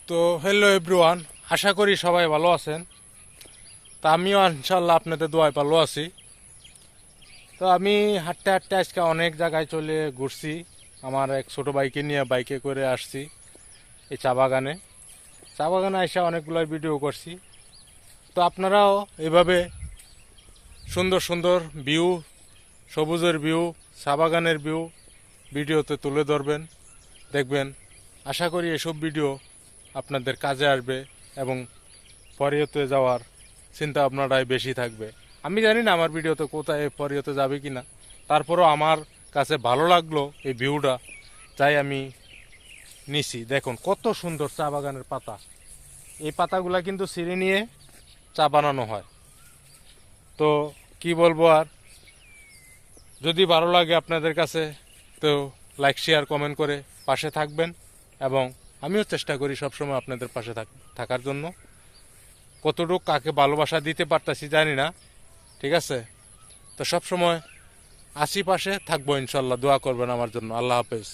তো hello everyone, আশা করি সবাই ভালো আছেন। তা আমিও ইনশাল্লাহ আপনাদের দোয়ায় ভালো আছি। তো আমি হাঁটতে হাঁটতে আজকে অনেক জায়গায় চলে ঘুরছি। আমার এক ছোট বাইকে নিয়ে বাইকে করে আসছি এই চা বাগানে এসে অনেকগুলো ভিডিও করছি। তো আপনারাও এভাবে সুন্দর সুন্দর ভিউ, সবুজের ভিউ, চা বাগানের ভিউ ভিডিওতে তুলে ধরবেন, দেখবেন। আশা করি এসব ভিডিও আপনাদের কাজে আসবে এবং পরিয়তে যাওয়ার চিন্তা ভাবনাটাই বেশি থাকবে। আমি জানি না আমার ভিডিওতে কোথায় পরিয়তে যাবে কি না, তারপরও আমার কাছে ভালো লাগলো এই ভিউটা, তাই আমি নিছি। দেখুন কত সুন্দর চা বাগানের পাতা। এই পাতাগুলা কিন্তু ছিঁড়ে নিয়ে চা বানানো হয়। তো কি বলবো আর, যদি ভালো লাগে আপনাদের কাছে তো লাইক শেয়ার কমেন্ট করে পাশে থাকবেন। এবং আমিও চেষ্টা করি সবসময় আপনাদের পাশে থাকার জন্য। কতটুকু কাকে ভালোবাসা দিতে পারতাছি জানি না, ঠিক আছে। তো সবসময় আশি পাশে থাকবো ইনশাল্লাহ, দোয়া করবেন আমার জন্য। আল্লাহ হাফেজ।